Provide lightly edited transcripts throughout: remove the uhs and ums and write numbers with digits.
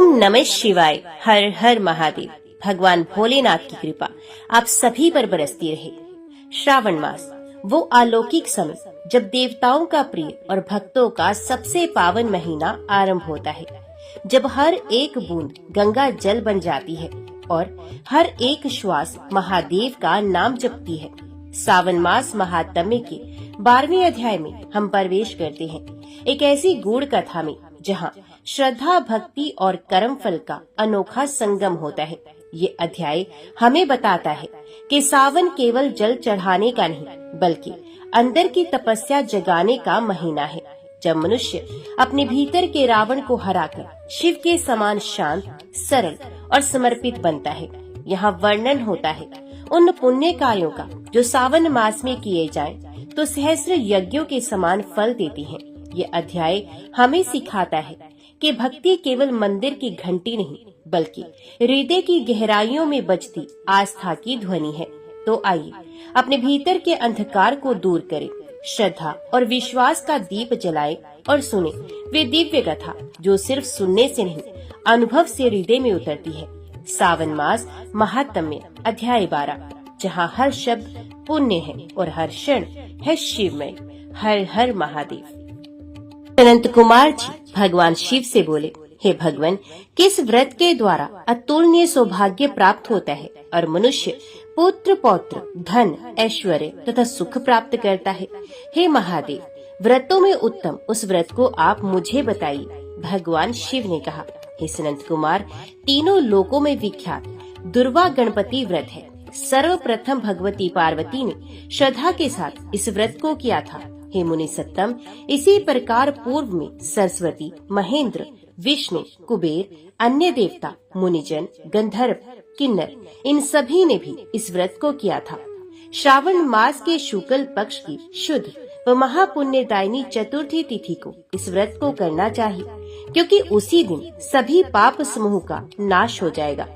ओम नमः शिवाय। हर हर महादेव। भगवान भोलेनाथ की कृपा आप सभी पर बरसती रहे। श्रावण मास वो अलौकिक समय जब देवताओं का प्रिय और भक्तों का सबसे पावन महीना आरंभ होता है, जब हर एक बूंद गंगा जल बन जाती है और हर एक श्वास महादेव का नाम जपती है। सावन मास महात्म्य के 12वें अध्याय में हम प्रवेश करते हैं, एक ऐसी गूढ़ कथा में जहाँ श्रद्धा, भक्ति और कर्म फल का अनोखा संगम होता है। ये अध्याय हमें बताता है कि सावन केवल जल चढ़ाने का नहीं, बल्कि अंदर की तपस्या जगाने का महीना है, जब मनुष्य अपने भीतर के रावण को हराकर शिव के समान शांत, सरल और समर्पित बनता है। यहाँ वर्णन होता है उन पुण्य कार्यों का जो सावन मास में किए जाएं तो सहस्र यज्ञों के समान फल देती हैं। ये अध्याय हमें सिखाता है कि भक्ति केवल मंदिर की घंटी नहीं, बल्कि हृदय की गहराइयों में बजती आस्था की ध्वनि है। तो आइए अपने भीतर के अंधकार को दूर करें, श्रद्धा और विश्वास का दीप जलाएं और सुने वे दिव्य कथा जो सिर्फ सुनने से नहीं, अनुभव से हृदय में उतरती है। सावन मास महात्म्य अध्याय 12, जहाँ हर शब्द पुण्य है और हर क्षण है शिवमय। हर हर महादेव। अनंत कुमार जी भगवान शिव से बोले, हे भगवान, किस व्रत के द्वारा अतुलनीय सौभाग्य प्राप्त होता है और मनुष्य पुत्र, पौत्र, धन, ऐश्वर्य तथा सुख प्राप्त करता है? हे महादेव, व्रतों में उत्तम उस व्रत को आप मुझे बताइए। भगवान शिव ने कहा, हे सनंत कुमार, तीनों लोकों में विख्यात दुर्वा गणपति व्रत है। सर्वप्रथम भगवती पार्वती ने श्रद्धा के साथ इस व्रत को किया था। हे मुनि सत्तम, इसी प्रकार पूर्व में सरस्वती, महेंद्र, विष्णु, कुबेर, अन्य देवता, मुनिजन, गंधर्व, किन्नर, इन सभी ने भी इस व्रत को किया था। श्रावण मास के शुक्ल पक्ष की शुद्ध व महापुण्यदायिनी चतुर्थी तिथि को इस व्रत को करना चाहिए, क्योंकि उसी दिन सभी पाप समूह का नाश हो जाएगा।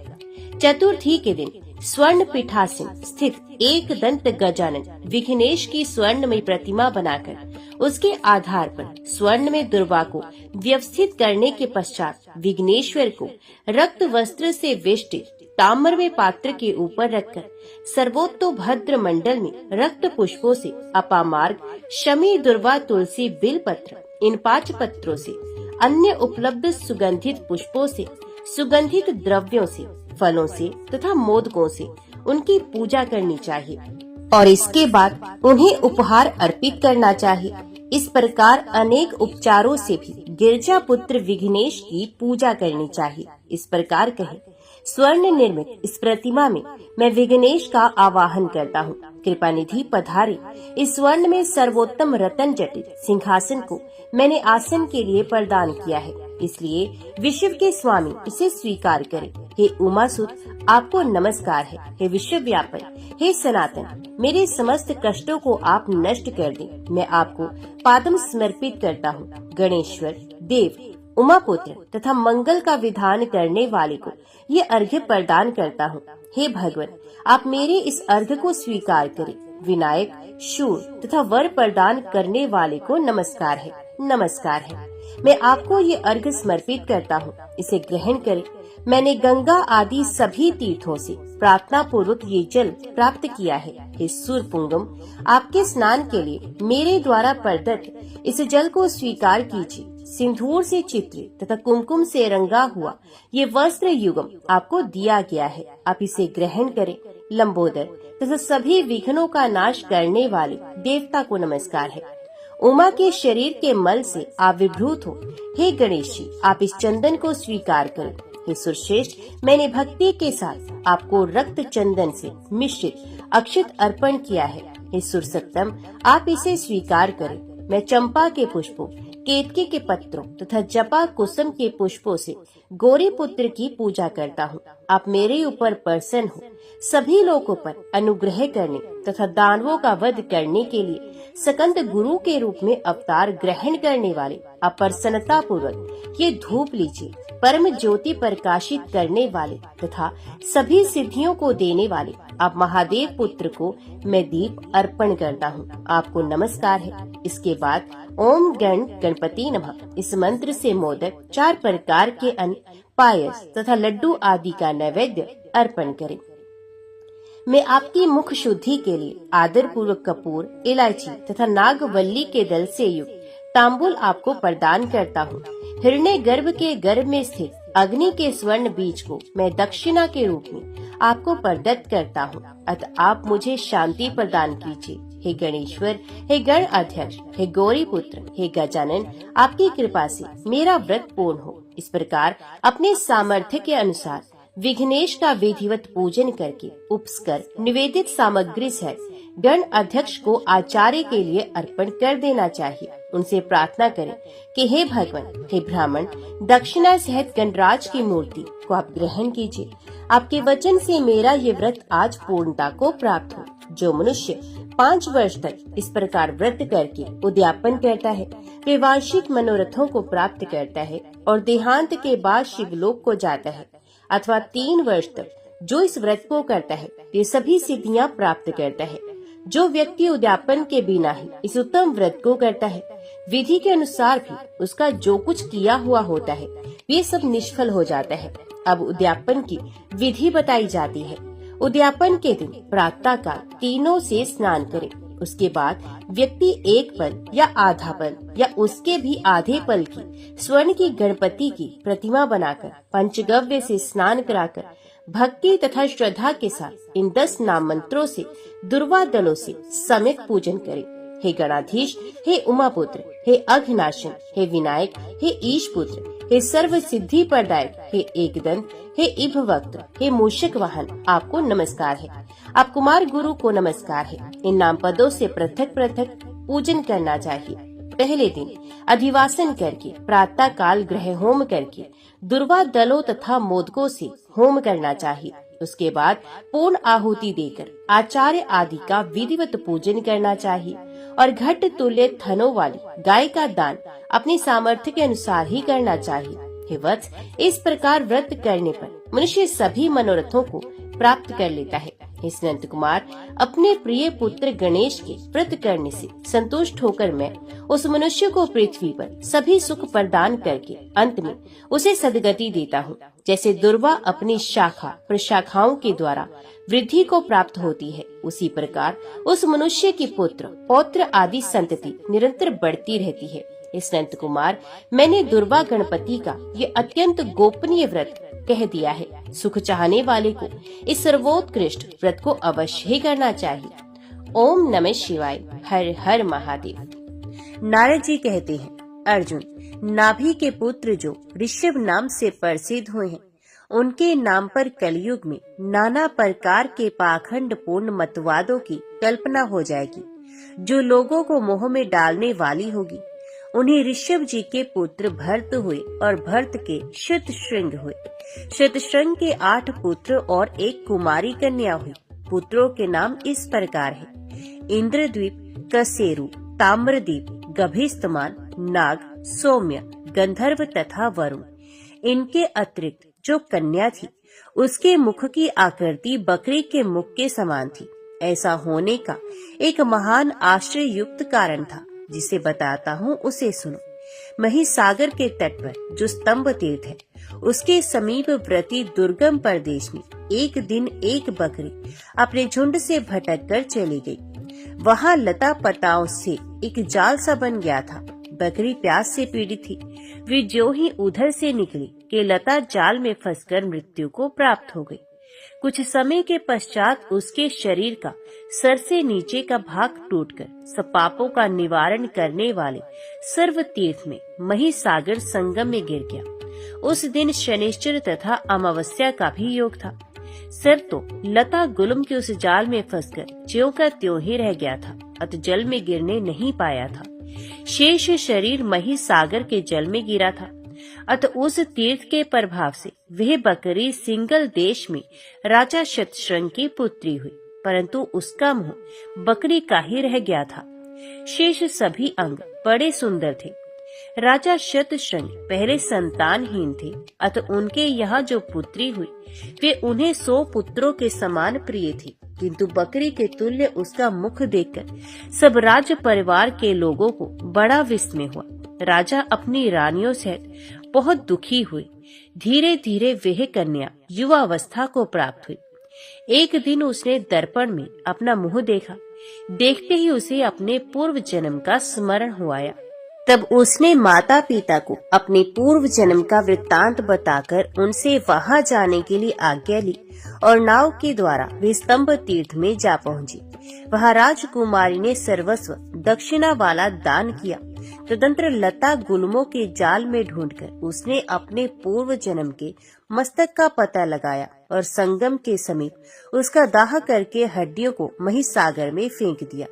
चतुर्थी के दिन स्वर्ण पीठासीन स्थित एक दंत गजानन विघ्नेश की स्वर्णमयी प्रतिमा बनाकर उसके आधार पर स्वर्ण में दुर्वा को व्यवस्थित करने के पश्चात विघ्नेश्वर को रक्त वस्त्र से वेष्टित ताम्र में पात्र के ऊपर रखकर सर्वोत्तोभद्र मंडल में रक्त पुष्पों से अपामार्ग, शमी, दुर्वा, तुलसी, बिलपत्र, इन 5 पत्रों से, अन्य उपलब्ध सुगंधित पुष्पों से, सुगंधित द्रव्यों से, फलों से तथा मोदकों से उनकी पूजा करनी चाहिए और इसके बाद उन्हें उपहार अर्पित करना चाहिए। इस प्रकार अनेक उपचारों से भी गिरजा पुत्र विघ्नेश की पूजा करनी चाहिए। इस प्रकार कहे, स्वर्ण निर्मित इस प्रतिमा में मैं विघ्नेश का आवाहन करता हूँ। कृपा निधि पधारे। इस स्वर्ण में सर्वोत्तम रतन जटित सिंहासन को मैंने आसन के लिए प्रदान किया है, इसलिए विश्व के स्वामी इसे स्वीकार करें। हे उमासुत, आपको नमस्कार है। हे विश्व व्यापक, हे सनातन, मेरे समस्त कष्टों को आप नष्ट कर दें। मैं आपको पादम समर्पित करता हूँ। गणेश्वर, देव, उमापुत्र तथा मंगल का विधान करने वाले को ये अर्घ्य प्रदान करता हूँ। हे भगवान, आप मेरे इस अर्घ्य को स्वीकार करें। विनायक, शूर तथा वर प्रदान करने वाले को नमस्कार है, नमस्कार है। मैं आपको ये अर्घ्य समर्पित करता हूँ, इसे ग्रहण करें। मैंने गंगा आदि सभी तीर्थों से प्रार्थना पूर्वक ये जल प्राप्त किया है। हे सूरपुंगम, आपके स्नान के लिए मेरे द्वारा प्रदत्त इस जल को स्वीकार कीजिए। सिंदूर से चित्रित तथा कुमकुम से रंगा हुआ ये वस्त्र युगम आपको दिया गया है, आप इसे ग्रहण करें। लंबोदर तथा सभी विघ्नों का नाश करने वाले देवता को नमस्कार है। उमा के शरीर के मल से आप विभूत हो। हे गणेश जी, आप इस चंदन को स्वीकार करें। हे सुरश्रेष्ठ, मैंने भक्ति के साथ आपको रक्त चंदन से मिश्रित अक्षत अर्पण किया है। हे सुरसत्तम, आप इसे स्वीकार करें। मैं चंपा के पुष्पों, केतकी के पत्रों तथा जपा कुसुम के पुष्पों से गौरी पुत्र की पूजा करता हूँ। आप मेरे ऊपर प्रसन्न हो। सभी लोगों पर अनुग्रह करने तथा दानवों का वध करने के लिए सकंद गुरु के रूप में अवतार ग्रहण करने वाले आप प्रसन्नता पूर्वक ये धूप लीजिए। परम ज्योति प्रकाशित करने वाले तथा सभी सिद्धियों को देने वाले आप महादेव पुत्र को मैं दीप अर्पण करता हूँ। आपको नमस्कार है। इसके बाद ओम गण गणपति नमः इस मंत्र से मोदक 4 प्रकार के अन्न पायस तथा लड्डू आदि का नैवेद्य अर्पण करें। मैं आपकी मुख शुद्धि के लिए आदर पूर्वक कपूर, इलायची तथा नागवल्ली के दल से युक्त तांबूल आपको प्रदान करता हूँ। हिरण्य गर्भ के गर्भ में स्थित अग्नि के स्वर्ण बीज को मैं दक्षिणा के रूप में आपको प्रदत्त करता हूँ। अतः आप मुझे शांति प्रदान कीजिए। हे गणेश्वर, हे गण अध्यक्ष, हे गौरी पुत्र, हे गजानन, आपकी कृपा से मेरा व्रत पूर्ण हो। इस प्रकार अपने सामर्थ्य के अनुसार विघ्नेश का विधिवत पूजन करके उपस्कर निवेदित सामग्री से गण अध्यक्ष को आचार्य के लिए अर्पण कर देना चाहिए। उनसे प्रार्थना करें कि हे भगवान, हे ब्राह्मण, दक्षिणा सहित गणराज की मूर्ति को आप ग्रहण कीजिए। आपके वचन से मेरा ये व्रत आज पूर्णता को प्राप्त हो। जो मनुष्य 5 वर्ष तक इस प्रकार व्रत करके उद्यापन करता है, वे वार्षिक मनोरथों को प्राप्त करता है और देहांत के बाद शिवलोक को जाता है। अथवा 3 वर्ष तक जो इस व्रत को करता है, ये सभी सिद्धियां प्राप्त करता है। जो व्यक्ति उद्यापन के बिना ही इस उत्तम व्रत को करता है, विधि के अनुसार भी उसका जो कुछ किया हुआ होता है, वे सब निष्फल हो जाता है। अब उद्यापन की विधि बताई जाती है। उद्यापन के दिन प्रातः काल तीनों से स्नान करे। उसके बाद व्यक्ति एक पल या आधा पल या उसके भी आधे पल की स्वर्ण की गणपति की प्रतिमा बनाकर पंचगव्य से स्नान कराकर भक्ति तथा श्रद्धा के साथ इन 10 नाम मंत्रों से दुर्वा दलों से समेत पूजन करें। हे गणाधीश, हे उमापुत्र, हे अघनाशन, हे विनायक, हे ईश पुत्र, हे सर्व सिद्धि प्रदायक, हे एकदंत, हे इभवक्त, हे मूषक वाहन, आपको नमस्कार है। आप कुमार गुरु को नमस्कार है। इन नाम पदों से पृथक पृथक पूजन करना चाहिए। पहले दिन अधिवासन करके प्रातः काल ग्रह होम करके दुर्वा दलों तथा मोदकों से होम करना चाहिए। उसके बाद पूर्ण आहुति देकर आचार्य आदि का विधिवत पूजन करना चाहिए और घट तुल्य थनों वाली गाय का दान अपनी सामर्थ्य के अनुसार ही करना चाहिए। हे वत्स, इस प्रकार व्रत करने पर मनुष्य सभी मनोरथों को प्राप्त कर लेता है। हे संत कुमार, अपने प्रिय पुत्र गणेश के व्रत करने से संतुष्ट होकर मैं उस मनुष्य को पृथ्वी पर सभी सुख प्रदान करके अंत में उसे सद्गति देता हूँ। जैसे दुर्वा अपनी शाखा प्रशाखाओं के द्वारा वृद्धि को प्राप्त होती है, उसी प्रकार उस मनुष्य की पुत्र पौत्र आदि संतति निरंतर बढ़ती रहती है। इस संत कुमार, मैंने दुर्वा गणपति का ये अत्यंत गोपनीय व्रत कह दिया है। सुख चाहने वाले को इस सर्वोत्कृष्ट व्रत को अवश्य ही करना चाहिए। ओम नमः शिवाय। हर हर महादेव। नारद जी कहते हैं, अर्जुन, नाभि के पुत्र जो ऋषभ नाम से प्रसिद्ध हुए हैं, उनके नाम पर कलयुग में नाना प्रकार के पाखंड पूर्ण मतवादों की कल्पना हो जाएगी, जो लोगों को मोह में डालने वाली होगी। उन्हें ऋषभ जी के पुत्र भरत हुए और भरत के शतशृंग हुए। शतशृंग के 8 पुत्र और 1 कुमारी कन्या हुई। पुत्रों के नाम इस प्रकार है: इंद्रद्वीप, कसेरु, ताम्रदीप, गभीस्तमान, नाग, सौम्य, गंधर्व तथा वरुण। इनके अतिरिक्त जो कन्या थी, उसके मुख की आकृति बकरी के मुख के समान थी। ऐसा होने का एक महान आश्चर्य युक्त कारण था, जिसे बताता हूँ, उसे सुनो। महिसागर के तट पर जो स्तंभ तीर्थ है, उसके समीप व्रती दुर्गम प्रदेश में एक दिन एक बकरी अपने झुंड से भटक कर चली गई। वहाँ लता पताओं से एक जाल सा बन गया था। बकरी प्यास से पीड़ित थी। वे जो ही उधर से निकली कि लता जाल में फंसकर मृत्यु को प्राप्त हो गई। कुछ समय के पश्चात उसके शरीर का सर से नीचे का भाग टूटकर सब पापों का निवारण करने वाले सर्व तीर्थ में महिसागर संगम में गिर गया। उस दिन शनिश्चर तथा अमावस्या का भी योग था। सर तो लता गुलम के उस जाल में फंसकर ज्यों का त्यों ही रह गया था, अतः जल में गिरने नहीं पाया था। शेष शरीर महिसागर के जल में गिरा था। अतः उस तीर्थ के प्रभाव से वह बकरी सिंगल देश में राजा शतशृंग की पुत्री हुई, परंतु उसका मुंह बकरी का ही रह गया था। शेष सभी अंग बड़े सुंदर थे। राजा शतशृंग पहले संतानहीन थे, अतः उनके यहाँ जो पुत्री हुई वे उन्हें 100 पुत्रों के समान प्रिय थी, किंतु बकरी के तुल्य उसका मुख देखकर सब राज परिवार के लोगों को बड़ा विस्मय हुआ। राजा अपनी रानियों सहित बहुत दुखी हुए। धीरे धीरे वह कन्या युवावस्था को प्राप्त हुई। एक दिन उसने दर्पण में अपना मुंह देखा। देखते ही उसे अपने पूर्व जन्म का स्मरण हो आया। तब उसने माता पिता को अपने पूर्व जन्म का वृत्तांत बताकर उनसे वहां जाने के लिए आज्ञा ली और नाव के द्वारा वे स्तंभ तीर्थ में जा पहुंची। वहां राजकुमारी ने सर्वस्व दक्षिणा वाला दान किया। तदंतर लता गुल्मों के जाल में ढूंढकर उसने अपने पूर्व जन्म के मस्तक का पता लगाया और संगम के समीप उसका दाह करके हड्डियों को महिसागर में फेंक दिया।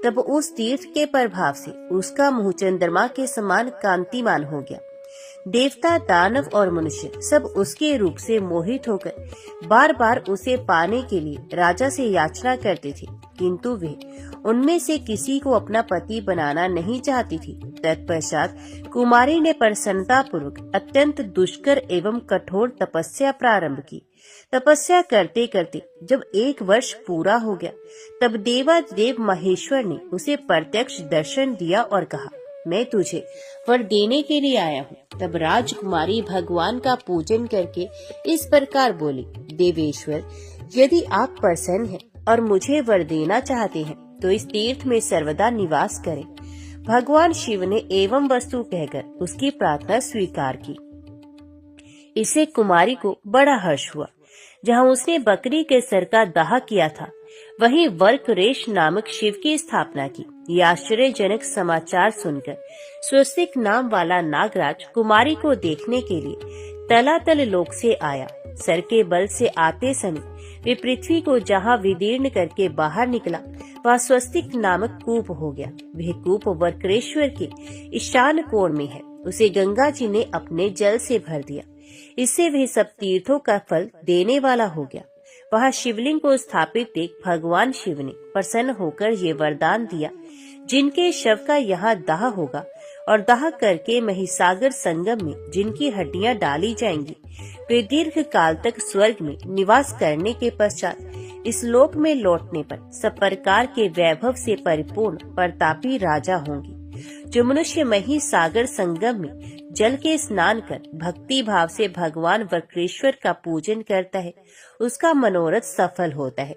तब उस तीर्थ के प्रभाव से उसका मुंह चंद्रमा के समान कांतिमान हो गया। देवता, दानव और मनुष्य सब उसके रूप से मोहित होकर बार बार उसे पाने के लिए राजा से याचना करते थे, किंतु वे उनमें से किसी को अपना पति बनाना नहीं चाहती थी। तत्पश्चात कुमारी ने प्रसन्नता पूर्वक अत्यंत दुष्कर एवं कठोर तपस्या प्रारंभ की। तपस्या करते करते जब 1 वर्ष पूरा हो गया, तब देवाधिदेव महेश्वर ने उसे प्रत्यक्ष दर्शन दिया और कहा, मैं तुझे वर देने के लिए आया हूँ। तब राजकुमारी भगवान का पूजन करके इस प्रकार बोली, देवेश्वर, यदि आप प्रसन्न हैं और मुझे वर देना चाहते हैं तो इस तीर्थ में सर्वदा निवास करें। भगवान शिव ने एवं वस्तु कहकर उसकी प्रार्थना स्वीकार की। इससे कुमारी को बड़ा हर्ष हुआ। जहाँ उसने बकरी के सर का दाह किया था, वहीं वर्करेश नामक शिव की स्थापना की। ये आश्चर्यजनक समाचार सुनकर स्वस्तिक नाम वाला नागराज कुमारी को देखने के लिए तलातल लोक से आया। सर के बल से आते समय वे पृथ्वी को जहाँ विदीर्ण करके बाहर निकला, वह स्वस्तिक नामक कूप हो गया। वह कूप वर्करेश्वर के ईशान कोण में है। उसे गंगा जी ने अपने जल से भर दिया। इससे वह सब तीर्थों का फल देने वाला हो गया। वहाँ शिवलिंग को स्थापित देख भगवान शिव ने प्रसन्न होकर ये वरदान दिया, जिनके शव का यहाँ दाह होगा और दाह करके महिसागर संगम में जिनकी हड्डियां डाली जाएंगी, वे दीर्घ काल तक स्वर्ग में निवास करने के पश्चात इस लोक में लौटने पर सब प्रकार के वैभव से परिपूर्ण प्रतापी राजा होंगे। जो मनुष्य महिसागर संगम में जल के स्नान कर भक्ति भाव से भगवान वक्रेश्वर का पूजन करता है, उसका मनोरथ सफल होता है।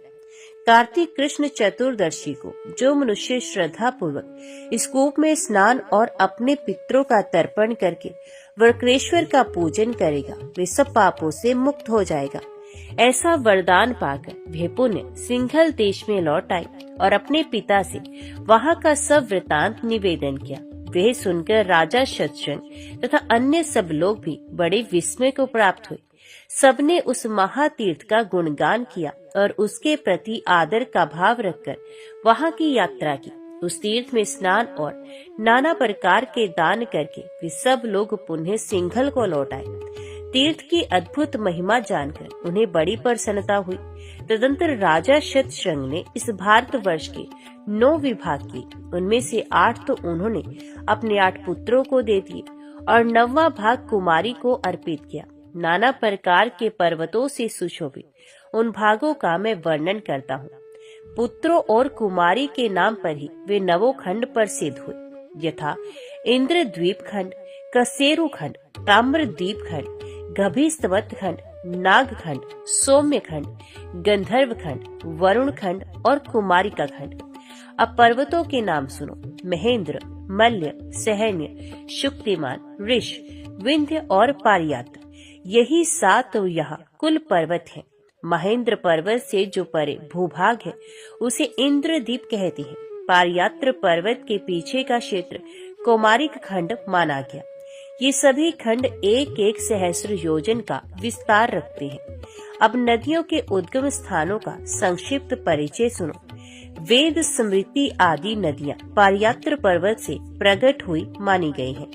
कार्तिक कृष्ण चतुर्दशी को जो मनुष्य श्रद्धा पूर्वक इस कूप में स्नान और अपने पितरों का तर्पण करके वक्रेश्वर का पूजन करेगा, वे सब पापों से मुक्त हो जाएगा। ऐसा वरदान पाकर वे पुण्य सिंघल देश में लौट आई और अपने पिता से वहाँ का सब वृतांत निवेदन किया। वे सुनकर राजा शतशृंग तथा अन्य सब लोग भी बड़े विस्मय को प्राप्त हुए। सबने उस महातीर्थ का गुणगान किया और उसके प्रति आदर का भाव रखकर वहाँ की यात्रा की। उस तीर्थ में स्नान और नाना प्रकार के दान करके वे सब लोग पुनः सिंघल को लौट आए। तीर्थ की अद्भुत महिमा जानकर उन्हें बड़ी प्रसन्नता हुई। तदंतर राजा शतशृंग ने इस भारतवर्ष के 9 विभाग किए। उनमें से 8 तो उन्होंने अपने 8 पुत्रों को दे दिए और 9वां भाग कुमारी को अर्पित किया। नाना प्रकार के पर्वतों से सुशोभित उन भागों का मैं वर्णन करता हूँ। पुत्रों और कुमारी के नाम पर ही वे 9 खंड प्रसिद्ध हुए, यथा इंद्रद्वीप खंड, कसेरु खंड, ताम्रद्वीप खंड, गभीस्तवत खंड, नाग खंड, सौम्य खंड, गंधर्व खंड, वरुण खंड और कुमारिका खंड। अब पर्वतों के नाम सुनो। महेंद्र, मल्य, सहन्य, शुक्तिमान, ऋष, विंध्य और पारियात्र। यही 7 यहाँ कुल पर्वत हैं। महेंद्र पर्वत से जो परे भूभाग है उसे इंद्रद्वीप कहते हैं। पारियात्र पर्वत के पीछे का क्षेत्र कुमारिक खंड माना गया। ये सभी खंड 1-1 सहस्र योजन का विस्तार रखते हैं। अब नदियों के उद्गम स्थानों का संक्षिप्त परिचय सुनो। वेद, स्मृति आदि नदियाँ पारियात्र पर्वत से प्रकट हुई मानी गई हैं।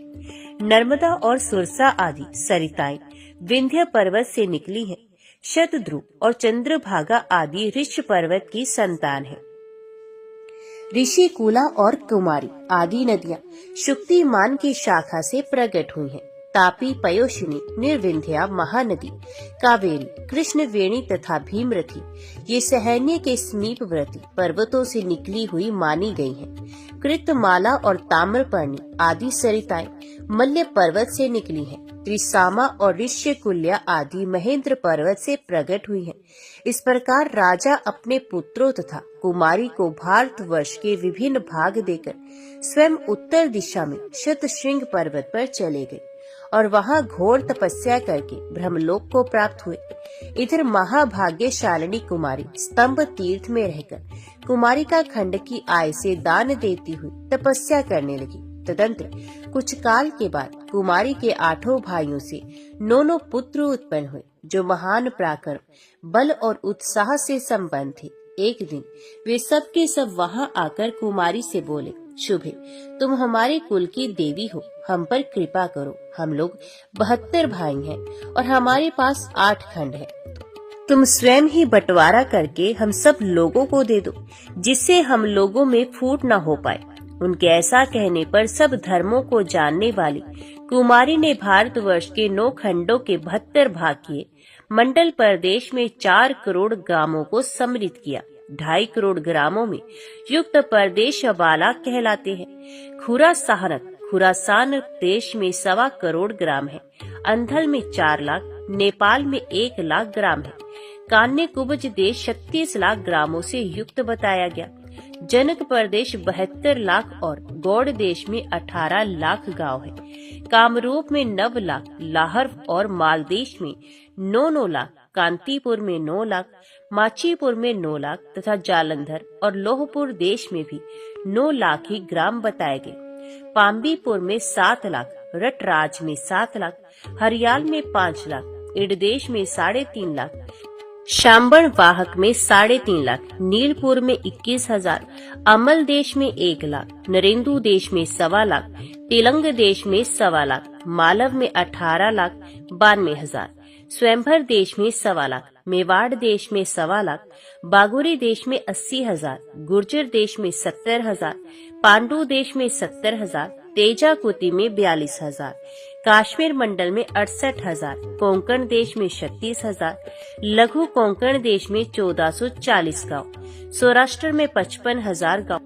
नर्मदा और सुरसा आदि सरिताएं विंध्य पर्वत से निकली हैं। शतद्रु और चंद्रभागा आदि ऋष पर्वत की संतान है। ऋषिकुला और कुमारी आदि नदियाँ शुक्तिमान की शाखा से प्रकट हुई हैं। तापी, पयोशिनी, निर्विंध्या, महानदी, कावेरी, कृष्णवेणी तथा भीमरथी ये सहन्य के समीपवर्ती पर्वतों से निकली हुई मानी गई हैं। कृतमाला और ताम्रपर्णी आदि सरिताएं मल्य पर्वत से निकली हैं। त्रिसामा और ऋष्यकुल्या आदि महेंद्र पर्वत से प्रकट हुई हैं। इस प्रकार राजा अपने पुत्रों तथा कुमारी को भारतवर्ष के विभिन्न भाग देकर स्वयं उत्तर दिशा में शतशृंग पर्वत पर चले गए और वहां घोर तपस्या करके ब्रह्मलोक को प्राप्त हुए। इधर महाभाग्यशालिनी कुमारी स्तंभ तीर्थ में रहकर कुमारिका खंड की आय से दान देती हुई तपस्या करने लगी। तदंतर कुछ काल के बाद कुमारी के 8 भाइयों से 9 पुत्र उत्पन्न हुए, जो महान पराक्रम, बल और उत्साह से संपन्न थे। एक दिन वे सब के सब वहां आकर कुमारी से बोले, शुभे, तुम हमारे कुल की देवी हो, हम पर कृपा करो। हम लोग 72 भाई हैं और हमारे पास 8 खंड है। तुम स्वयं ही बंटवारा करके हम सब लोगों को दे दो, जिससे हम लोगों में फूट न हो पाए। उनके ऐसा कहने पर सब धर्मों को जानने वाली कुमारी ने भारतवर्ष के 9 खंडों के 72 भाग किए। मंडल प्रदेश में 4 करोड़ ग्रामों को सम्मिलित किया। 2.5 करोड़ ग्रामों में युक्त प्रदेश बाला कहलाते हैं। खुरासान देश में 1.25 करोड़ ग्राम है। अंधल में 4 लाख, नेपाल में 1 लाख ग्राम है। कान्य कुब्ज देश 36 लाख ग्रामों से युक्त बताया गया। जनक प्रदेश 72 लाख और गौड़ देश में 18 लाख गांव है। कामरूप में 9 लाख, लाहौर और मालदेश में 9 लाख, कांतीपुर में 9 लाख, माचीपुर में 9 लाख तथा जालंधर और लोहपुर देश में भी 9 लाख ही ग्राम बताए गए। पाम्बीपुर में 7 लाख, रटराज में 7 लाख, हरियाल में 5 लाख, इडदेश में 3.5 लाख, शाम्बण वाहक में 3.5 लाख, नीलपुर में 21,000, अमल देश में 1 लाख, नरेंदु देश में 1.25 लाख, तेलंग देश में 1.25 लाख, मालव में 18 लाख 92,000, स्वयंभर देश में 1.25 लाख, मेवाड़ देश में 1.25 लाख, बागुरी देश में 80,000, गुर्जर देश में 70,000, पांडु देश में 70,000, तेजाकुती में 42,000, काश्मीर मंडल में 68,000, कोंकण देश में 36,000, लघु कोंकण देश में 1440 गांव, सौराष्ट्र में 55,000 गांव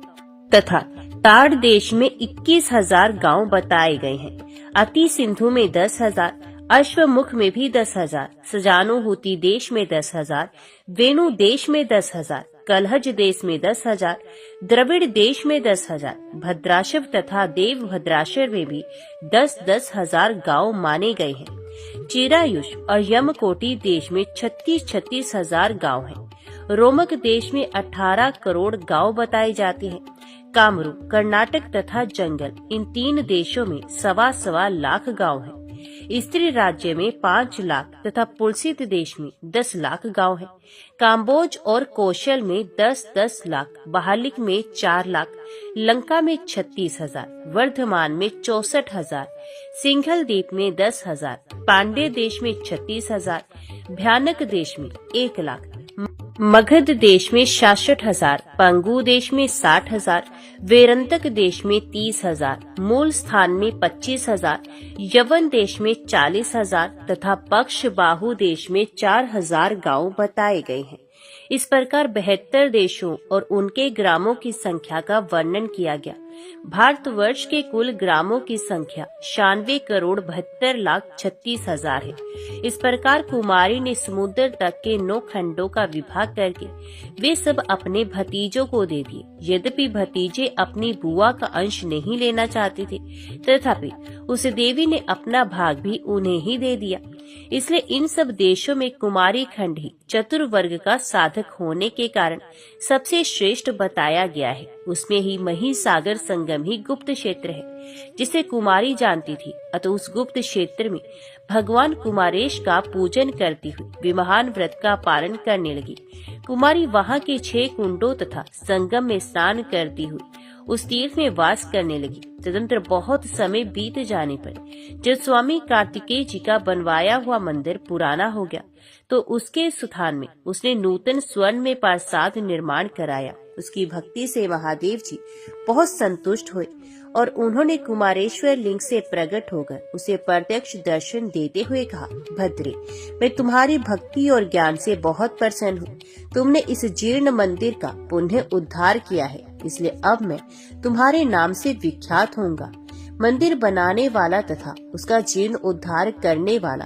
तथा ताड़ देश में 21,000 गांव बताए गए हैं। अति सिंधु में 10,000, अश्वमुख में भी 10,000, सजानुभूति देश में 10,000, वेणु देश में 10,000, कलहज देश में 10,000, द्रविड़ देश में 10,000, भद्राशव तथा देव भद्राशव में भी 10,000 गांव माने गए हैं। चिरायुष और यमकोटी देश में 36,000 गांव हैं। रोमक देश में 18 करोड़ गांव बताए जाते हैं। कामरूप, कर्नाटक तथा जंगल, इन 3 देशों में 1.25 लाख गांव हैं। स्त्री राज्य में 5 लाख तथा पुलसित देश में 10 लाख गांव हैं। काम्बोज और कौशल में 10-10 लाख, बहालिक में 4 लाख, लंका में 36,000, वर्धमान में 64,000, सिंघल द्वीप में 10,000, पांडे देश में 36,000, भयानक देश में 1 लाख, मगध देश में 66,000, पंगु देश में 60,000, वेरंतक देश में 30,000, मूल स्थान में 25,000, यवन देश में 40,000 तथा पक्ष बाहु देश में 4,000 गांव बताए गए हैं। इस प्रकार 72 देशों और उनके ग्रामों की संख्या का वर्णन किया गया। भारतवर्ष के कुल ग्रामों की संख्या 96 करोड़ 72 लाख 36,000 है। इस प्रकार कुमारी ने समुद्र तक के 9 खंडों का विभाग करके वे सब अपने भतीजों को दे दिए। यद्यपि भतीजे अपनी बुआ का अंश नहीं लेना चाहते थे, तथापि उस देवी ने अपना भाग भी उन्हें ही दे दिया। इसलिए इन सब देशों में कुमारी खंड ही चतुर्वर्ग का साधक होने के कारण सबसे श्रेष्ठ बताया गया है। उसमें ही महिसागर संगम ही गुप्त क्षेत्र है, जिसे कुमारी जानती थी। अतः उस गुप्त क्षेत्र में भगवान कुमारेश का पूजन करती हुई वे महान व्रत का पालन करने लगी। कुमारी वहाँ के 6 कुंडों तथा संगम में स्नान करती हुई उस तीर्थ में वास करने लगी। तदंतर बहुत समय बीत जाने पर जब स्वामी कार्तिकेय जी का बनवाया हुआ मंदिर पुराना हो गया, तो उसके स्थान में उसने नूतन स्वर्ण में प्रसाद निर्माण कराया। उसकी भक्ति से महादेव जी बहुत संतुष्ट हुए और उन्होंने कुमारेश्वर लिंग से प्रकट होकर उसे प्रत्यक्ष दर्शन देते हुए कहा, भद्रे, मैं तुम्हारी भक्ति और ज्ञान से बहुत प्रसन्न हूँ। तुमने इस जीर्ण मंदिर का पुनः उद्धार किया है, इसलिए अब मैं तुम्हारे नाम से विख्यात होऊंगा। मंदिर बनाने वाला तथा उसका जीर्ण उद्धार करने वाला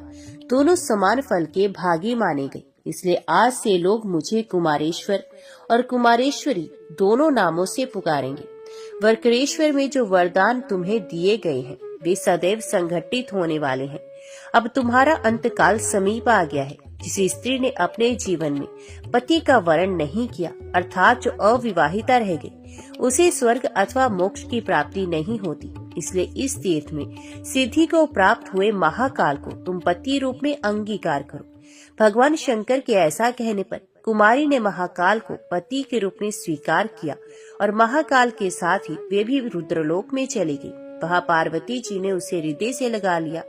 दोनों समान फल के भागी माने गए, इसलिए आज से लोग मुझे कुमारेश्वर और कुमारेश्वरी दोनों नामों से पुकारेंगे। वक्ररेश्वर में जो वरदान तुम्हें दिए गए हैं वे सदैव संघटित होने वाले हैं। अब तुम्हारा अंतकाल समीप आ गया है। जिस स्त्री ने अपने जीवन में पति का वरण नहीं किया अर्थात जो अविवाहिता रह गई, उसे स्वर्ग अथवा मोक्ष की प्राप्ति नहीं होती। इसलिए इस तीर्थ में सिद्धि को प्राप्त हुए महाकाल को तुम पति रूप में अंगीकार करो। भगवान शंकर के ऐसा कहने पर कुमारी ने महाकाल को पति के रूप में स्वीकार किया और महाकाल के साथ ही वे भी रुद्रलोक में चली गई। वहाँ पार्वती जी ने उसे हृदय से लगा लिया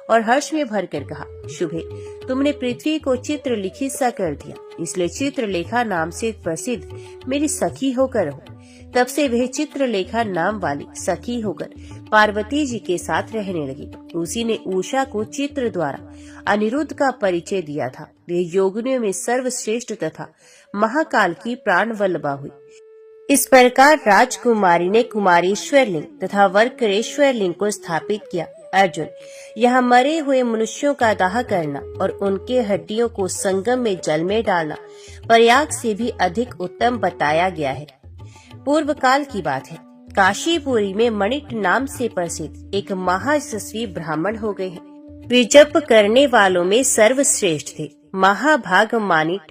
और हर्ष में भरकर कहा, शुभे, तुमने पृथ्वी को चित्र लिखित सा कर दिया, इसलिए चित्रलेखा नाम से प्रसिद्ध मेरी सखी होकर रहो। तब से वह चित्रलेखा नाम वाली सखी होकर पार्वती जी के साथ रहने लगी। उसी ने उषा को चित्र द्वारा अनिरुद्ध का परिचय दिया था। वह योगिनियों में सर्वश्रेष्ठ तथा महाकाल की प्राण वल्लभा हुई। इस प्रकार राजकुमारी ने कुमारेश्वर लिंग तथा वक्ररेश्वर लिंग को स्थापित किया। अर्जुन, यहाँ मरे हुए मनुष्यों का दाह करना और उनके हड्डियों को संगम में जल में डालना प्रयाग से भी अधिक उत्तम बताया गया है। पूर्व काल की बात है। काशीपुरी में मणिक नाम से प्रसिद्ध एक महायशस्वी ब्राह्मण हो गए हैं। वे जप करने वालों में सर्वश्रेष्ठ थे। महाभाग मानिक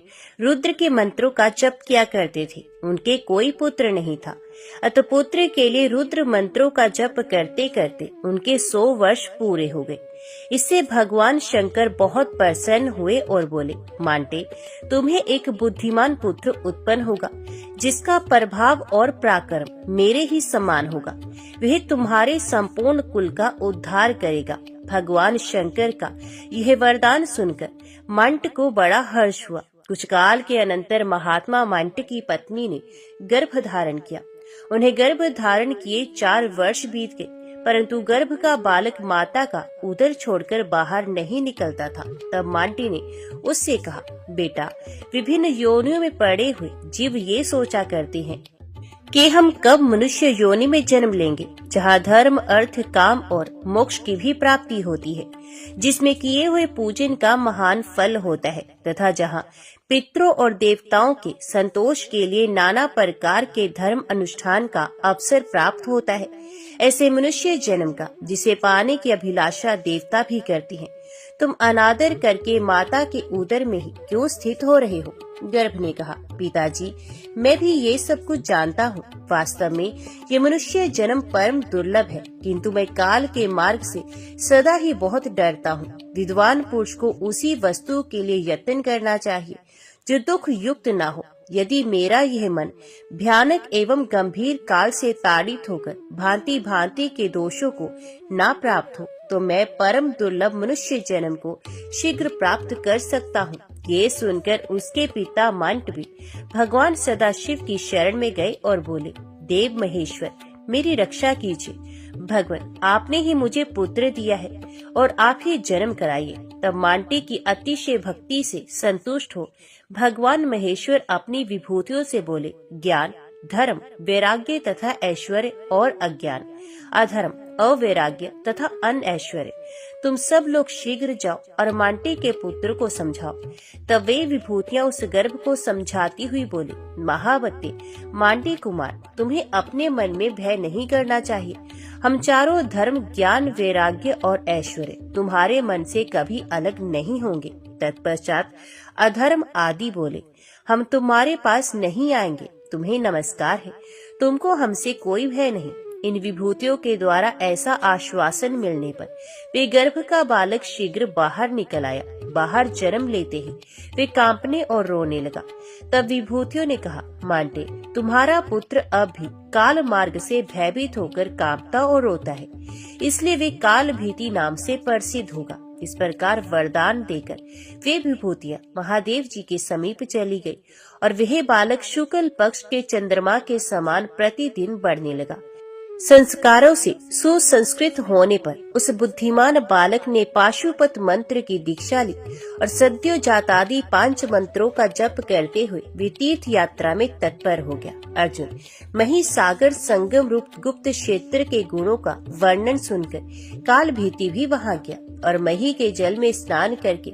रुद्र के मंत्रों का जप किया करते थे। उनके कोई पुत्र नहीं था, अतः पुत्र के लिए रुद्र मंत्रों का जप करते करते उनके 100 वर्ष पूरे हो गए। इससे भगवान शंकर बहुत प्रसन्न हुए और बोले, मांटे, तुम्हें एक बुद्धिमान पुत्र उत्पन्न होगा जिसका प्रभाव और पराक्रम मेरे ही समान होगा। वह तुम्हारे संपूर्ण कुल का उद्धार करेगा। भगवान शंकर का यह वरदान सुनकर मंट को बड़ा हर्ष हुआ। कुछ काल के अनंतर महात्मा मंट की पत्नी ने गर्भ धारण किया। उन्हें गर्भ धारण किए 4 वर्ष बीत गए, परंतु गर्भ का बालक माता का उदर छोड़कर बाहर नहीं निकलता था। तब मांटी ने उससे कहा, बेटा, विभिन्न योनियों में पड़े हुए जीव ये सोचा करते हैं कि हम कब मनुष्य योनि में जन्म लेंगे, जहाँ धर्म, अर्थ, काम और मोक्ष की भी प्राप्ति होती है, जिसमें किए हुए पूजन का महान फल होता है, तथा जहाँ पितरों और देवताओं के संतोष के लिए नाना प्रकार के धर्म अनुष्ठान का अवसर प्राप्त होता है। ऐसे मनुष्य जन्म का जिसे पाने की अभिलाषा देवता भी करती हैं। तुम अनादर करके माता के उदर में ही क्यों स्थित हो रहे हो? गर्भ ने कहा, पिताजी, मैं भी ये सब कुछ जानता हूँ। वास्तव में ये मनुष्य जन्म परम दुर्लभ है, किंतु मैं काल के मार्ग से सदा ही बहुत डरता हूँ। विद्वान पुरुष को उसी वस्तु के लिए यत्न करना चाहिए जो दुख युक्त न हो। यदि मेरा यह मन भयानक एवं गंभीर काल से ताड़ित होकर भांति भांति के दोषों को न प्राप्त हो, तो मैं परम दुर्लभ मनुष्य जन्म को शीघ्र प्राप्त कर सकता हूँ। ये सुनकर उसके पिता मंट भी भगवान सदाशिव की शरण में गए और बोले, देव महेश्वर, मेरी रक्षा कीजिए। भगवान, आपने ही मुझे पुत्र दिया है और आप ही जन्म कराइए। तब मांटी की अतिशय भक्ति से संतुष्ट हो भगवान महेश्वर अपनी विभूतियों से बोले, ज्ञान, धर्म, वैराग्य तथा ऐश्वर्य और अज्ञान, अधर्म, अवैराग्य तथा अनऐश्वर्य, तुम सब लोग शीघ्र जाओ और मांटी के पुत्र को समझाओ। तब वे विभूतियां उस गर्भ को समझाती हुई बोली, महावते, मांटी कुमार, तुम्हें अपने मन में भय नहीं करना चाहिए। हम चारों धर्म, ज्ञान, वैराग्य और ऐश्वर्य तुम्हारे मन से कभी अलग नहीं होंगे। तत्पश्चात अधर्म आदि बोले, हम तुम्हारे पास नहीं आएंगे। तुम्हें नमस्कार है, तुमको हमसे कोई भय नहीं। इन विभूतियों के द्वारा ऐसा आश्वासन मिलने पर वे गर्भ का बालक शीघ्र बाहर निकल आया। बाहर जन्म लेते ही वे कांपने और रोने लगा। तब विभूतियों ने कहा, मांटे, तुम्हारा पुत्र अब भी काल मार्ग से भयभीत होकर कांपता और रोता है, इसलिए वे काल भीति नाम से प्रसिद्ध होगा। इस प्रकार वरदान देकर वे विभूतियां महादेव जी के समीप चली गई और वह बालक शुक्ल पक्ष के चंद्रमा के समान प्रतिदिन बढ़ने लगा। संस्कारों से सुसंस्कृत होने पर उस बुद्धिमान बालक ने पाशुपत मंत्र की दीक्षा ली और सद्यो जातादि 5 मंत्रों का जप करते हुए वे तीर्थ यात्रा में तत्पर हो गया। अर्जुन मही सागर संगम रूप गुप्त क्षेत्र के गुणों का वर्णन सुनकर काल भीति भी वहां गया और मही के जल में स्नान करके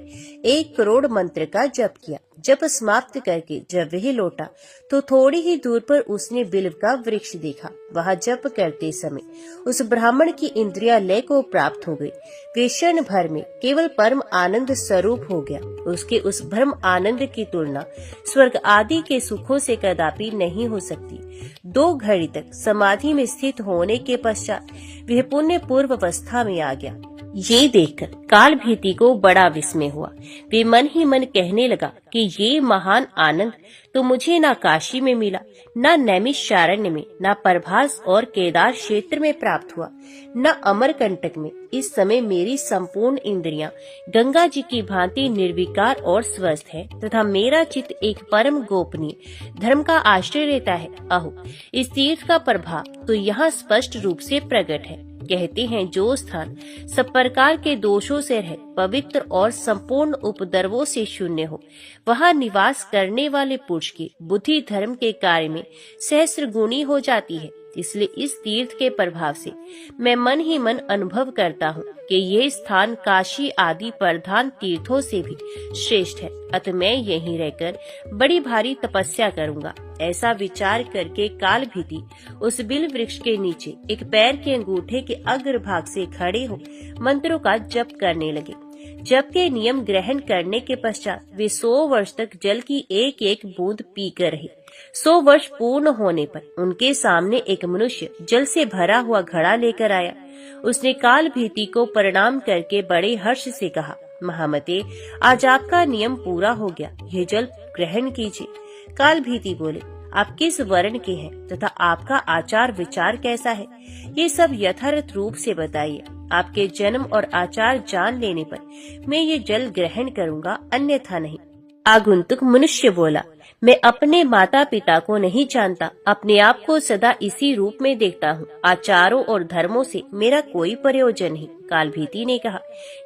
1 करोड़ मंत्र का जप किया। जप समाप्त करके जब वह लौटा तो थोड़ी ही दूर पर उसने बिल्व का वृक्ष देखा। वहां जप करते समय उस ब्राह्मण की इंद्रिया लय को प्राप्त हो गई। वे क्षण भर में केवल परम आनंद स्वरूप हो गया। उसके उस ब्रह्म आनंद की तुलना स्वर्ग आदि के सुखों से कदापि नहीं हो सकती। 2 घड़ी तक समाधि में स्थित होने के पश्चात वह पुण्य पूर्व अवस्था में आ गया। ये देखकर काल भीति को बड़ा विस्मय हुआ। वे मन ही मन कहने लगा कि ये महान आनंद तो मुझे ना काशी में मिला, ना नैमिषारण्य में, ना परभास और केदार क्षेत्र में प्राप्त हुआ, न अमरकंटक में। इस समय मेरी संपूर्ण इंद्रियां गंगा जी की भांति निर्विकार और स्वस्थ है तथा मेरा चित्त एक परम गोपनीय धर्म का आश्रय लेता है। अहो, इस तीर्थ का प्रभाव तो यहाँ स्पष्ट रूप से प्रकट है। कहते हैं जो स्थान सब प्रकार के दोषों से रहे, पवित्र और संपूर्ण उपद्रवों से शून्य हो, वहाँ निवास करने वाले पुरुष की बुद्धि धर्म के कार्य में सहस्त्र गुणी हो जाती है। इसलिए इस तीर्थ के प्रभाव से मैं मन ही मन अनुभव करता हूँ कि यह स्थान काशी आदि प्रधान तीर्थों से भी श्रेष्ठ है। अतः मैं यहीं रहकर बड़ी भारी तपस्या करूँगा। ऐसा विचार करके काल भीति उस बिल वृक्ष के नीचे एक पैर के अंगूठे के अग्रभाग से खड़े हो मंत्रों का जप करने लगे। जप के नियम ग्रहण करने के पश्चात वे 100 वर्ष तक जल की एक एक बूंद पीकर रहे। 100 वर्ष पूर्ण होने पर उनके सामने एक मनुष्य जल से भरा हुआ घड़ा लेकर आया। उसने काल भीति को प्रणाम करके बड़े हर्ष से कहा, महामते, आज आपका नियम पूरा हो गया, यह जल ग्रहण कीजिए। काल भीति बोले, आप किस वर्ण के हैं तथा आपका आचार विचार कैसा है, ये सब यथार्थ रूप से बताइए। आपके जन्म और आचार जान लेने पर मैं ये जल ग्रहण करूँगा, अन्यथा नहीं। आगंतुक मनुष्य बोला, मैं अपने माता पिता को नहीं जानता, अपने आप को सदा इसी रूप में देखता हूँ। आचारों और धर्मों से मेरा कोई प्रयोजन नहीं। काल भीति ने कहा,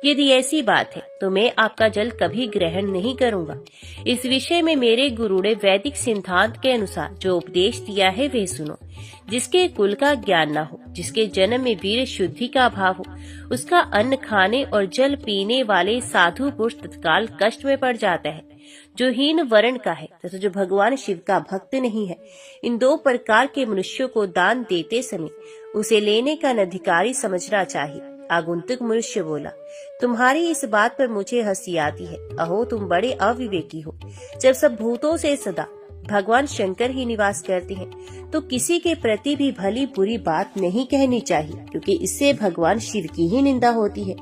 यदि ऐसी बात है तो मैं आपका जल कभी ग्रहण नहीं करूँगा। इस विषय में मेरे गुरु ने वैदिक सिद्धांत के अनुसार जो उपदेश दिया है वे सुनो। जिसके कुल का ज्ञान न हो, जिसके जन्म में वीर शुद्धि का भाव हो, उसका अन्न खाने और जल पीने वाले साधु पुरुष तत्काल कष्ट में पड़ जाता है। जो हीन वर्ण का है तथा जो भगवान शिव का भक्त नहीं है, इन 2 प्रकार के मनुष्यों को दान देते समय उसे लेने का अधिकारी समझना चाहिए। आगंतुक मनुष्य बोला, तुम्हारी इस बात पर मुझे हंसी आती है। अहो, तुम बड़े अविवेकी हो। जब सब भूतों से सदा भगवान शंकर ही निवास करते हैं तो किसी के प्रति भी भली बुरी बात नहीं कहनी चाहिए, क्योंकि इससे भगवान शिव की ही निंदा होती है।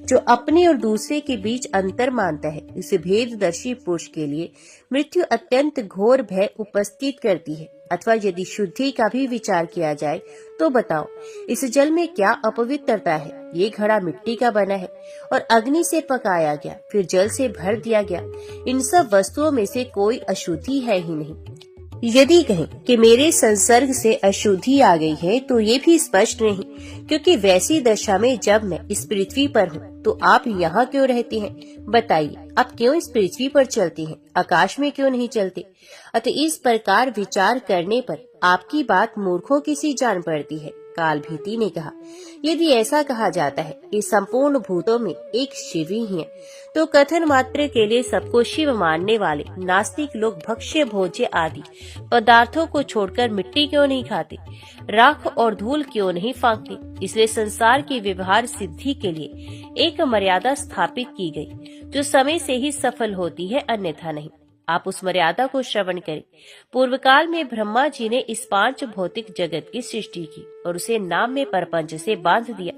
जो अपने और दूसरे के बीच अंतर मानता है, इस भेददर्शी पुरुष के लिए मृत्यु अत्यंत घोर भय उपस्थित करती है। अथवा यदि शुद्धि का भी विचार किया जाए तो बताओ, इस जल में क्या अपवित्रता है? ये घड़ा मिट्टी का बना है और अग्नि से पकाया गया, फिर जल से भर दिया गया। इन सब वस्तुओं में से कोई अशुद्धि है ही नहीं। यदि कहें कि मेरे संसर्ग से अशुद्धि आ गई है तो ये भी स्पष्ट नहीं, क्योंकि वैसी दशा में जब मैं इस पृथ्वी पर हूँ तो आप यहाँ क्यों रहते हैं? बताइए, आप क्यों इस पृथ्वी पर चलते हैं, आकाश में क्यों नहीं चलते? अतः इस प्रकार विचार करने पर आपकी बात मूर्खों की सी जान पड़ती है। काल भीति ने कहा, यदि ऐसा कहा जाता है कि संपूर्ण भूतों में एक शिव ही है, तो कथन मात्र के लिए सबको शिव मानने वाले नास्तिक लोग भक्ष्य भोज्य आदि पदार्थों को छोड़कर मिट्टी क्यों नहीं खाते, राख और धूल क्यों नहीं फांकते? इसलिए संसार की व्यवहार सिद्धि के लिए एक मर्यादा स्थापित की गई, जो समय से ही सफल होती है, अन्यथा नहीं। आप उस मर्यादा को श्रवण करें। पूर्व काल में ब्रह्मा जी ने इस 5 भौतिक जगत की सृष्टि की और उसे नाम में परपंच से बांध दिया।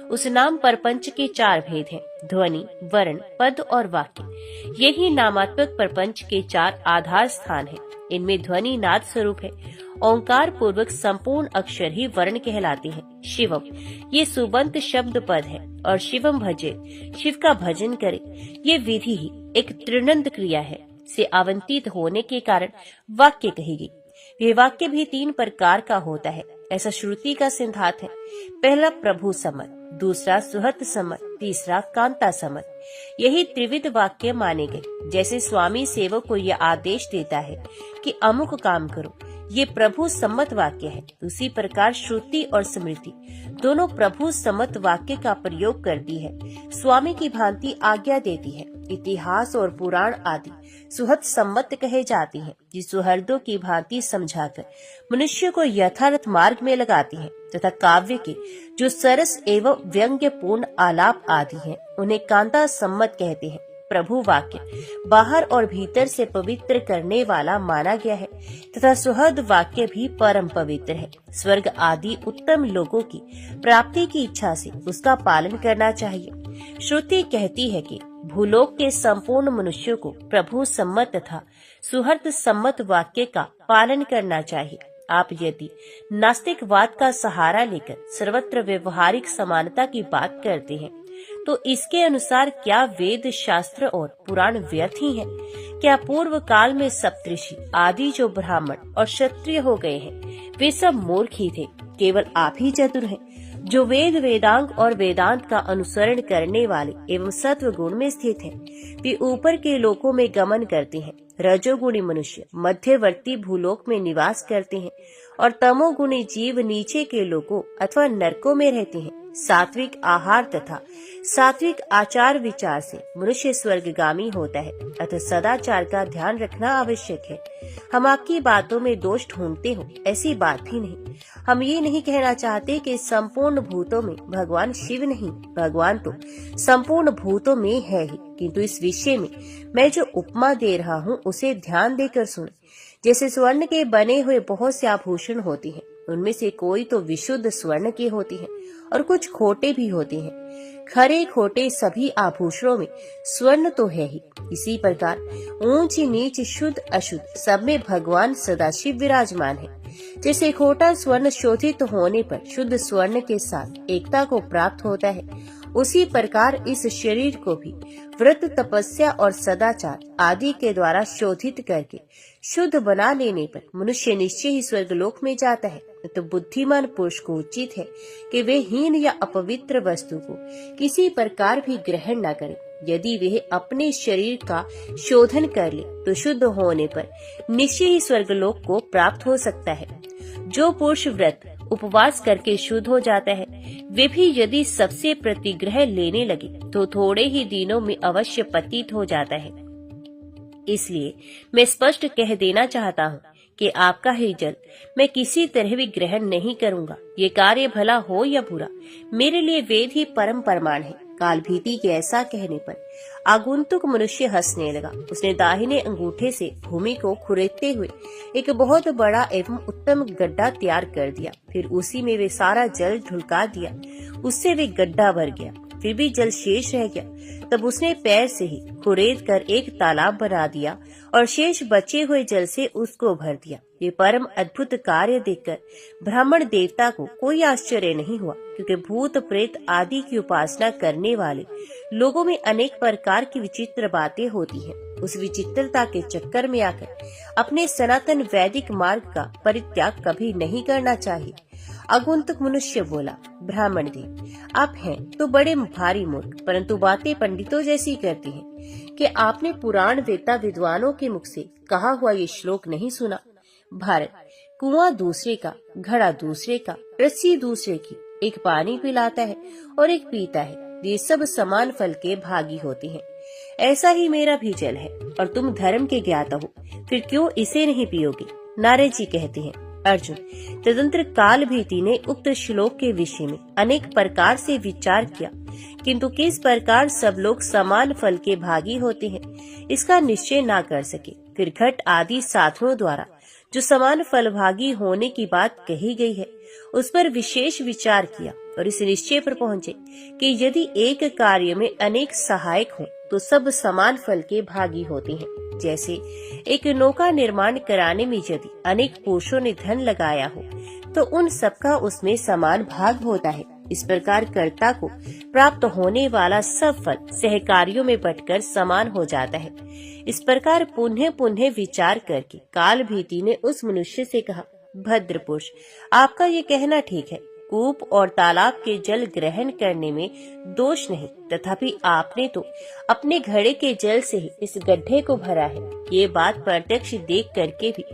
उस नाम परपंच के 4 भेद हैं, ध्वनि, वर्ण, पद और वाक्य। यही नामात्मक परपंच के 4 आधार स्थान हैं। इनमें ध्वनि नाद स्वरूप है। ओंकार पूर्वक संपूर्ण अक्षर ही वर्ण कहलाते हैं। शिवम, ये सुबंत शब्द पद है और शिवम भजे, शिव का भजन करे, ये विधि ही एक त्रिनंद क्रिया है से आवंतित होने के कारण वाक्य कही गई। यह वाक्य भी 3 प्रकार का होता है। ऐसा श्रुति का सिद्धांत है। पहला प्रभु सम्मत, दूसरा सुहृत सम्मत, तीसरा कांता सम्मत। यही त्रिविध वाक्य माने गए। जैसे स्वामी सेवक को यह आदेश देता है कि अमुक काम करो, ये प्रभु सम्मत वाक्य है। उसी प्रकार श्रुति और स्मृति दोनों प्रभु सम्मत वाक्य का प्रयोग करती है, स्वामी की भांति आज्ञा देती है। इतिहास और पुराण आदि सुहृत सम्मत कहे जाते हैं, जिस सुहृदों की भांति समझाकर मनुष्य को यथार्थ मार्ग में लगाती है, तथा काव्य के जो सरस एवं व्यंग्यपूर्ण आलाप आदि हैं, उन्हें कांता सम्मत कहते हैं। प्रभु वाक्य बाहर और भीतर से पवित्र करने वाला माना गया है, तथा सुहृद वाक्य भी परम पवित्र है। स्वर्ग आदि उत्तम लोगों की प्राप्ति की इच्छा से उसका पालन करना चाहिए। श्रुति कहती है कि भूलोक के संपूर्ण मनुष्यों को प्रभु सम्मत तथा सुहृद सम्मत वाक्य का पालन करना चाहिए। आप यदि नास्तिकवाद का सहारा लेकर सर्वत्र व्यवहारिक समानता की बात करते हैं, तो इसके अनुसार क्या वेद शास्त्र और पुराण व्यर्थ ही हैं? क्या पूर्व काल में सप्तऋषि आदि जो ब्राह्मण और क्षत्रिय हो गए हैं, वे सब मूर्ख ही थे? केवल आप ही चतुर हैं, जो वेद वेदांग और वेदांत का अनुसरण करने वाले एवं सत्व गुण में स्थित हैं। वे ऊपर के लोकों में गमन करते हैं। रजोगुणी मनुष्य मध्यवर्ती भूलोक में निवास करते हैं और तमोगुणी जीव नीचे के लोकों अथवा नरकों में रहते हैं। सात्विक आहार तथा सात्विक आचार विचार से मनुष्य स्वर्गगामी होता है, अतः सदाचार का ध्यान रखना आवश्यक है। हम आपकी बातों में दोष ढूंढते हो, ऐसी बात ही नहीं। हम ये नहीं कहना चाहते कि संपूर्ण भूतों में भगवान शिव नहीं, भगवान तो संपूर्ण भूतों में है ही, किंतु इस विषय में मैं जो उपमा दे रहा हूँ उसे ध्यान देकर सुने। जैसे स्वर्ण के बने हुए बहुत से आभूषण होते हैं, उनमें से कोई तो विशुद्ध स्वर्ण के होते हैं और कुछ खोटे भी होते हैं। खरे खोटे सभी आभूषणों में स्वर्ण तो है ही। इसी प्रकार ऊंच नीच शुद्ध अशुद्ध सब में भगवान सदाशिव विराजमान है। जैसे खोटा स्वर्ण शोधित होने पर शुद्ध स्वर्ण के साथ एकता को प्राप्त होता है, उसी प्रकार इस शरीर को भी व्रत तपस्या और सदाचार आदि के द्वारा शोधित करके शुद्ध बना लेने पर मनुष्य निश्चय ही स्वर्गलोक में जाता है। तो बुद्धिमान पुरुष को उचित है कि वे हीन या अपवित्र वस्तु को किसी प्रकार भी ग्रहण न करे। यदि वे अपने शरीर का शोधन कर ले तो शुद्ध होने पर निश्चय ही स्वर्गलोक को प्राप्त हो सकता है। जो पुरुष व्रत उपवास करके शुद्ध हो जाता है, वे भी यदि सबसे प्रतिग्रह लेने लगे तो थोड़े ही दिनों में अवश्य पतित हो जाता है। इसलिए मैं स्पष्ट कह देना चाहता हूँ कि आपका ही जल मैं किसी तरह भी ग्रहण नहीं करूँगा। ये कार्य भला हो या बुरा, मेरे लिए वेद ही परम प्रमाण है। काल भीति के ऐसा कहने पर आगुंतुक मनुष्य हंसने लगा। उसने दाहिने अंगूठे से भूमि को खुरेदते हुए एक बहुत बड़ा एवं उत्तम गड्ढा तैयार कर दिया। फिर उसी में वे सारा जल ढुलका दिया। उससे वे गड्ढा भर गया, फिर भी जल शेष रह गया। तब उसने पैर से ही खुरेद कर एक तालाब बना दिया और शेष बचे हुए जल से उसको भर दिया। ये परम अद्भुत कार्य देखकर ब्राह्मण देवता को कोई आश्चर्य नहीं हुआ, क्योंकि भूत प्रेत आदि की उपासना करने वाले लोगों में अनेक प्रकार की विचित्र बातें होती हैं। उस विचित्रता के चक्कर में आकर अपने सनातन वैदिक मार्ग का परित्याग कभी नहीं करना चाहिए। आगंतुक मनुष्य बोला, ब्राह्मण देव, आप हैं तो बड़े भारी मूर्ख, परंतु बातें पंडितों जैसी करती हैं कि आपने पुराण वेता विद्वानों के मुख से कहा हुआ ये श्लोक नहीं सुना। भारत, कुआं दूसरे का, घड़ा दूसरे का, रस्सी दूसरे की, एक पानी पिलाता है और एक पीता है, ये सब समान फल के भागी होते हैं। ऐसा ही मेरा भी जल है और तुम धर्म के ज्ञाता हो, फिर क्यों इसे नहीं पियोगे? नारद जी कहते हैं, अर्जुन, तदंतर काल भीति ने उक्त श्लोक के विषय में अनेक प्रकार से विचार किया, किंतु किस प्रकार सब लोग समान फल के भागी होते हैं इसका निश्चय ना कर सके। फिर घट आदि साधनों द्वारा जो समान फल भागी होने की बात कही गई है, उस पर विशेष विचार किया और इस निश्चय पर पहुँचे कि यदि एक कार्य में अनेक सहायक हों तो सब समान फल के भागी होते हैं। जैसे एक नौका निर्माण कराने में यदि अनेक पुरुषों ने धन लगाया हो तो उन सबका उसमें समान भाग होता है। इस प्रकार कर्ता को प्राप्त होने वाला सब फल सहकारियों में बंटकर समान हो जाता है। इस प्रकार पुनः पुनः विचार करके काल भीति ने उस मनुष्य से कहा, भद्र पुरुष, आपका ये कहना ठीक है, कूप और तालाब के जल ग्रहण करने में दोष नहीं, तथापि आपने तो अपने घड़े के जल से ही इस गड्ढे को भरा है। ये बात प्रत्यक्ष देख करके भी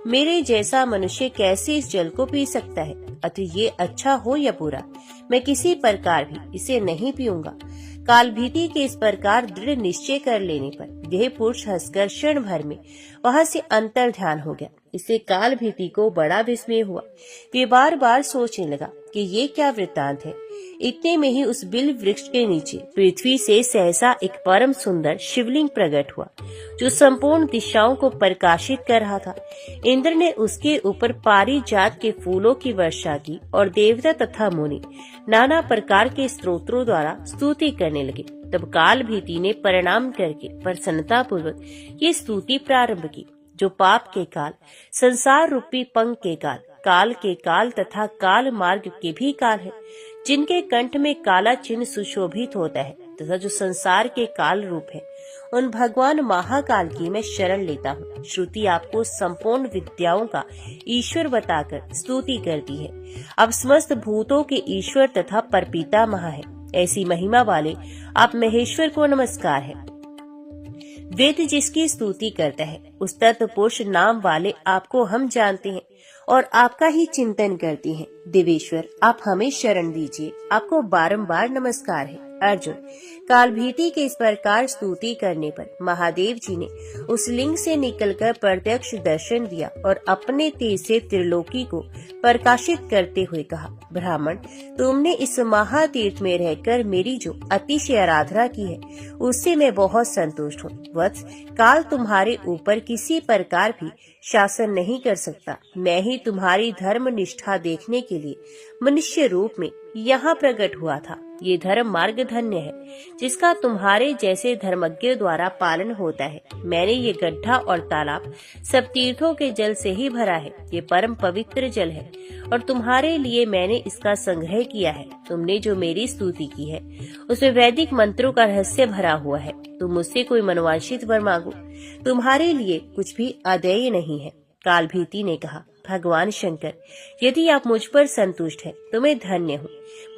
मेरे जैसा मनुष्य कैसे इस जल को पी सकता है? अतः ये अच्छा हो या बुरा, मैं किसी प्रकार भी इसे नहीं पीऊंगा। कालभीति के इस प्रकार दृढ़ निश्चय कर लेने पर यह पुरुष हंसकर क्षण भर में वहां से अंतर ध्यान हो गया। इससे कालभीति को बड़ा विस्मय हुआ। वे बार बार सोचने लगा कि ये क्या वृत्तांत है। इतने में ही उस बिल वृक्ष के नीचे पृथ्वी से सहसा एक परम सुंदर शिवलिंग प्रकट हुआ, जो संपूर्ण दिशाओं को प्रकाशित कर रहा था। इंद्र ने उसके ऊपर पारिजात के फूलों की वर्षा की और देवता तथा मुनि नाना प्रकार के स्तोत्रों द्वारा स्तुति करने लगे। तब कालभीति ने प्रणाम करके प्रसन्नता पूर्वक ये स्तुति प्रारंभ की। जो पाप के काल, संसार रूपी पंख के काल, काल के काल तथा काल मार्ग के भी काल है, जिनके कंठ में काला चिन्ह सुशोभित होता है, तथा जो संसार के काल रूप है, उन भगवान महाकाल की मैं शरण लेता हूँ। श्रुति आपको संपूर्ण विद्याओं का ईश्वर बताकर स्तुति करती है। अब समस्त भूतों के ईश्वर तथा परपिता महा है, ऐसी महिमा वाले आप महेश्वर को नमस्कार है। वेद जिसकी स्तुति करता है, उस तत्व पुरुष नाम वाले आपको हम जानते हैं और आपका ही चिंतन करते हैं। देवेश्वर, आप हमें शरण दीजिए, आपको बारंबार नमस्कार है। अर्जुन, कालभीति के इस प्रकार स्तुति करने पर महादेव जी ने उस लिंग से निकलकर प्रत्यक्ष दर्शन दिया और अपने तेज से त्रिलोकी को प्रकाशित करते हुए कहा, ब्राह्मण, तुमने इस महातीर्थ में रहकर मेरी जो अतिशय आराधना की है, उससे मैं बहुत संतुष्ट हूँ। वत्स, काल तुम्हारे ऊपर किसी प्रकार भी शासन नहीं कर सकता। मैं ही तुम्हारी धर्म निष्ठा देखने के लिए मनुष्य रूप में यहाँ प्रकट हुआ था। ये धर्म मार्ग धन्य है, जिसका तुम्हारे जैसे धर्मज्ञ द्वारा पालन होता है। मैंने ये गड्ढा और तालाब सब तीर्थों के जल से ही भरा है। ये परम पवित्र जल है और तुम्हारे लिए मैंने इसका संग्रह किया है। तुमने जो मेरी स्तुति की है, उसमें वैदिक मंत्रों का रहस्य भरा हुआ है। तुम मुझसे कोई मनवांछित वर मांगो, तुम्हारे लिए कुछ भी अदेय नहीं है। कालभीति ने कहा, भगवान शंकर, यदि आप मुझ पर संतुष्ट हैं, तो मैं धन्य हूँ।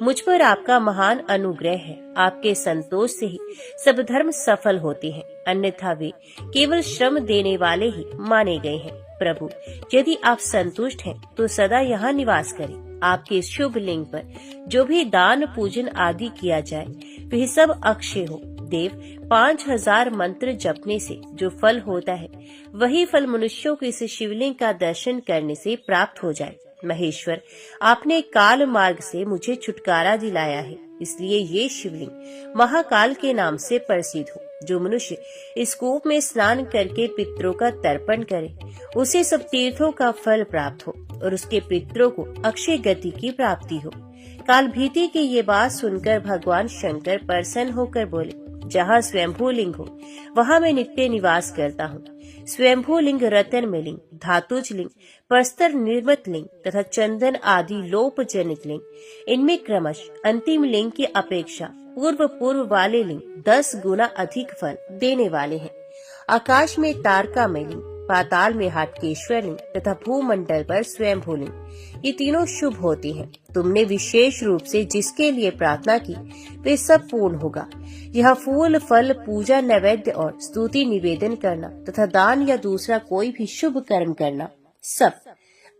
मुझ पर आपका महान अनुग्रह है। आपके संतोष से ही सब धर्म सफल होते हैं, अन्यथा वे केवल श्रम देने वाले ही माने गए हैं। प्रभु, यदि आप संतुष्ट हैं, तो सदा यहाँ निवास करें। आपके शुभ लिंग पर जो भी दान पूजन आदि किया जाए, वह सब अक्षय हो। देव, 5000 मंत्र जपने से जो फल होता है, वही फल मनुष्यों को इस शिवलिंग का दर्शन करने से प्राप्त हो जाए। महेश्वर, आपने काल मार्ग से मुझे छुटकारा दिलाया है, इसलिए ये शिवलिंग महाकाल के नाम से प्रसिद्ध हो। जो मनुष्य इस कूप में स्नान करके पितरों का तर्पण करे, उसे सब तीर्थों का फल प्राप्त हो और उसके पितरों को अक्षय गति की प्राप्ति हो। कालभीति की ये बात सुनकर भगवान शंकर प्रसन्न होकर बोले, जहाँ स्वयंभू लिंग हो, वहाँ मैं नित्य निवास करता हूँ। स्वयंभू लिंग रतन में लिंग, धातुज लिंग, प्रस्तर निर्मित लिंग तथा चंदन आदि लोप जनित लिंग, इनमें क्रमश अंतिम लिंग की अपेक्षा पूर्व वाले लिंग 10 गुना अधिक फल देने वाले हैं। आकाश में तारका में लिंग, पाताल में हाटकेश्वर लिंग तथा भूमंडल पर स्वयंभू लिंग, ये तीनों शुभ होते हैं। तुमने विशेष रूप से जिसके लिए प्रार्थना की, वे सब पूर्ण होगा। यह फूल, फल, पूजा, नैवेद्य और स्तुति निवेदन करना तथा दान या दूसरा कोई भी शुभ कर्म करना सब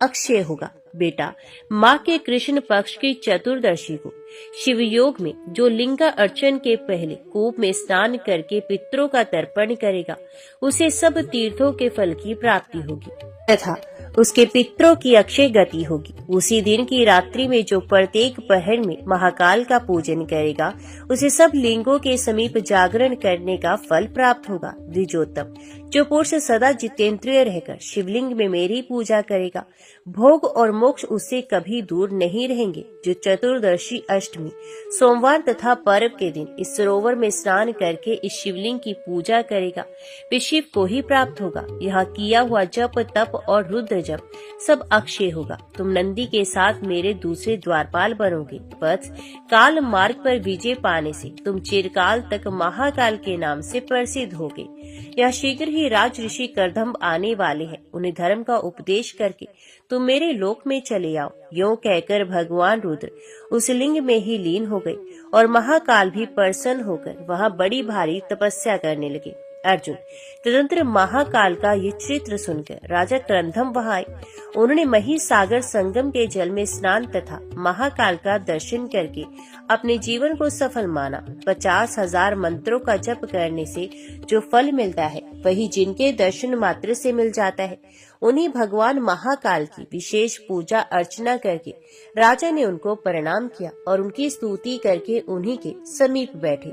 अक्षय होगा। बेटा, माँ के कृष्ण पक्ष की चतुर्दशी को शिव योग में जो लिंगा अर्चन के पहले कूप में स्नान करके पितरों का तर्पण करेगा, उसे सब तीर्थों के फल की प्राप्ति होगी तथा उसके पितरों की अक्षय गति होगी। उसी दिन की रात्रि में जो प्रत्येक पहर में महाकाल का पूजन करेगा, उसे सब लिंगों के समीप जागरण करने का फल प्राप्त होगा। द्विजोत्तम, जो पुरुष सदा जितेंद्रिय रहकर शिवलिंग में मेरी पूजा करेगा, भोग और मोक्ष उससे कभी दूर नहीं रहेंगे। जो चतुर्दशी, अष्टमी, सोमवार तथा पर्व के दिन इस सरोवर में स्नान करके इस शिवलिंग की पूजा करेगा, वे शिव को ही प्राप्त होगा। यहाँ किया हुआ जप, तप और रुद्र जब सब अक्षय होगा। तुम नंदी के साथ मेरे दूसरे द्वारपाल बनोगे। वत्स, काल मार्ग पर विजय पाने से तुम चिरकाल तक महाकाल के नाम से प्रसिद्ध होगे। यह शीघ्र ही राज ऋषि करदम्ब आने वाले हैं। उन्हें धर्म का उपदेश करके तुम मेरे लोक में चले आओ। यूं कहकर भगवान रुद्र उस लिंग में ही लीन हो गए और महाकाल भी प्रसन्न होकर वहां बड़ी भारी तपस्या करने लगे। अर्जुन, तदंतर महाकाल का ये चित्र सुनकर राजा करदम्ब वहां आए। उन्होंने मही सागर संगम के जल में स्नान तथा महाकाल का दर्शन करके अपने जीवन को सफल माना। 50,000 मंत्रों का जप करने से जो फल मिलता है वही जिनके दर्शन मात्र से मिल जाता है। उन्हीं भगवान महाकाल की विशेष पूजा अर्चना करके राजा ने उनको प्रणाम किया और उनकी स्तुति करके उन्हीं के समीप बैठे।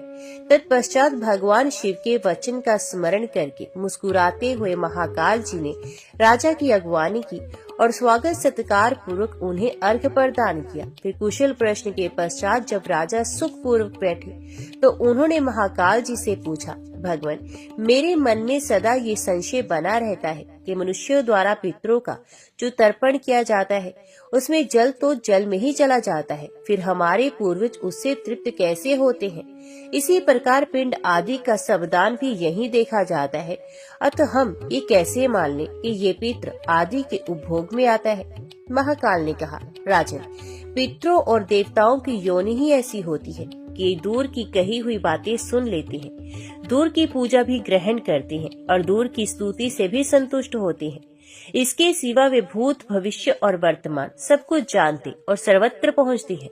तत्पश्चात भगवान शिव के वचन का स्मरण करके मुस्कुराते हुए महाकाल जी ने राजा की अगवानी की और स्वागत सत्कार पूर्वक उन्हें अर्घ्य प्रदान किया। फिर कुशल प्रश्न के पश्चात जब राजा सुख पूर्वक बैठे तो उन्होंने महाकाल जी से पूछा, भगवान, मेरे मन में सदा ये संशय बना रहता है कि मनुष्यों द्वारा पितरों का जो तर्पण किया जाता है उसमें जल तो जल में ही चला जाता है, फिर हमारे पूर्वज उससे तृप्त कैसे होते हैं? इसी प्रकार पिंड आदि का सबदान भी यही देखा जाता है। अतः हम ये कैसे मान लें कि ये पितृ आदि के उपभोग में आता है? महाकाल ने कहा, राजन, पितरों और देवताओं की योनि ही ऐसी होती है कि दूर की कही हुई बातें सुन लेते हैं, दूर की पूजा भी ग्रहण करते हैं और दूर की स्तुति से भी संतुष्ट होते हैं। इसके सिवा वे भूत, भविष्य और वर्तमान सब कुछ जानते और सर्वत्र पहुँचते हैं।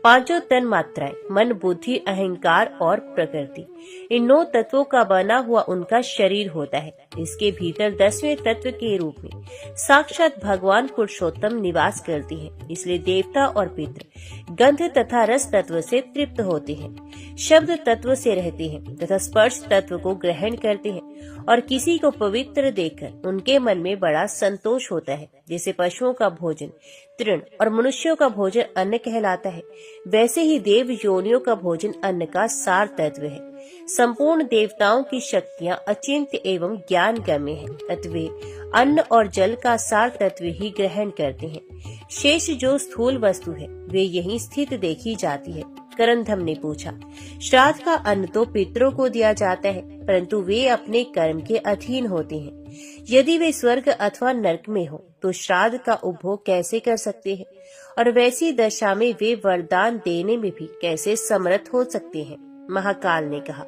पांचों तन मात्राएं, मन, बुद्धि, अहंकार और प्रकृति, इन 9 तत्वों का बना हुआ उनका शरीर होता है। इसके भीतर 10वें तत्व के रूप में साक्षात भगवान पुरुषोत्तम निवास करते हैं। इसलिए देवता और पितृ गंध तथा रस तत्व से तृप्त होते हैं, शब्द तत्व से रहते हैं तथा स्पर्श तत्व को ग्रहण करते हैं और किसी को पवित्र देखकर उनके मन में बड़ा संतोष होता है। जैसे पशुओं का भोजन तृण और मनुष्यों का भोजन अन्न कहलाता है, वैसे ही देव योनियों का भोजन अन्न का सार तत्व है। संपूर्ण देवताओं की शक्तियाँ अचिंत्य एवं ज्ञान गम्य है, अतः वे अन्न और जल का सार तत्व ही ग्रहण करते हैं। शेष जो स्थूल वस्तु है वे यहीं स्थित देखी जाती है। करदम्ब ने पूछा, श्राद्ध का अन्न तो पितरों को दिया जाता है, परंतु वे अपने कर्म के अधीन होते हैं। यदि वे स्वर्ग अथवा नरक में हो तो श्राद्ध का उपभोग कैसे कर सकते हैं? और वैसी दशा में वे वरदान देने में भी कैसे समर्थ हो सकते हैं? महाकाल ने कहा,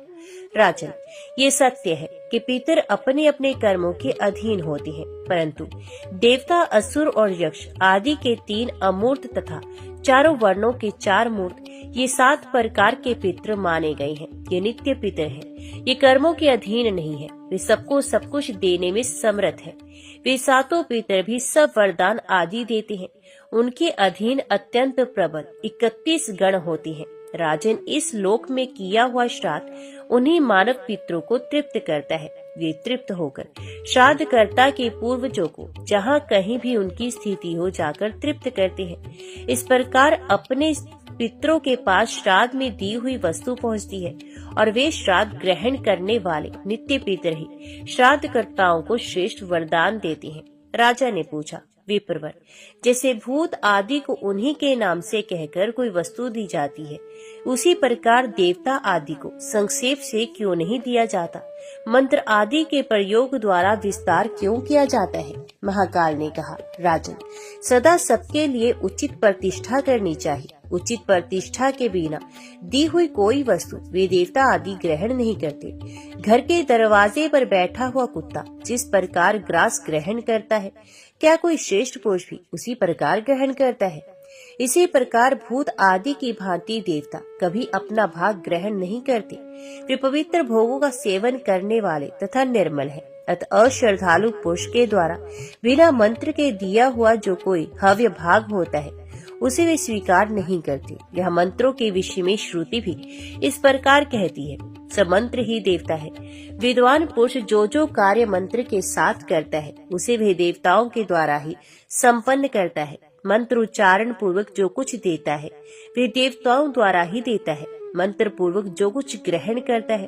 राजन, ये सत्य है कि पितर अपने अपने कर्मों के अधीन होते हैं, परंतु देवता, असुर और यक्ष आदि के 3 अमूर्त तथा चारों वर्णों के 4 मूर्त, ये 7 प्रकार के पितृ माने गए हैं। ये नित्य पितर हैं, ये कर्मों के अधीन नहीं है, वे सबको सब कुछ देने में समर्थ है। वे 7 पितर भी सब वरदान आदि देते हैं। उनके अधीन अत्यंत प्रबल 31 गण होते हैं। राजन, इस लोक में किया हुआ श्राद्ध उन्हीं मानव पितरों को तृप्त करता है। वे तृप्त होकर श्राद्ध कर्ता के पूर्वजों को जहाँ कहीं भी उनकी स्थिति हो जाकर तृप्त करते हैं। इस प्रकार अपने पितरों के पास श्राद्ध में दी हुई वस्तु पहुँचती है और वे श्राद्ध ग्रहण करने वाले नित्य पितर ही श्राद्ध कर्ताओं को श्रेष्ठ वरदान देते हैं। राजा ने पूछा, विप्रवर, जैसे भूत आदि को उन्हीं के नाम से कहकर कोई वस्तु दी जाती है, उसी प्रकार देवता आदि को संक्षेप से क्यों नहीं दिया जाता? मंत्र आदि के प्रयोग द्वारा विस्तार क्यों किया जाता है? महाकाल ने कहा, राजन, सदा सबके लिए उचित प्रतिष्ठा करनी चाहिए। उचित प्रतिष्ठा के बिना दी हुई कोई वस्तु वे देवता आदि ग्रहण नहीं करते। घर के दरवाजे पर बैठा हुआ कुत्ता जिस प्रकार ग्रास ग्रहण करता है, क्या कोई श्रेष्ठ पुरुष भी उसी प्रकार ग्रहण करता है? इसी प्रकार भूत आदि की भांति देवता कभी अपना भाग ग्रहण नहीं करते। वे पवित्र भोगों का सेवन करने वाले तथा निर्मल है। अतः अश्रद्धालु पुरुष के द्वारा बिना मंत्र के दिया हुआ जो कोई हव्य भाग होता है उसे वे स्वीकार नहीं करते। यह मंत्रों के विषय में श्रुति भी इस प्रकार कहती है, सब मंत्र ही देवता है। विद्वान पुरुष जो जो कार्य मंत्र के साथ करता है उसे वह देवताओं के द्वारा ही संपन्न करता है। मंत्र उच्चारण पूर्वक जो कुछ देता है वे देवताओं द्वारा ही देता है। मंत्र पूर्वक जो कुछ ग्रहण करता है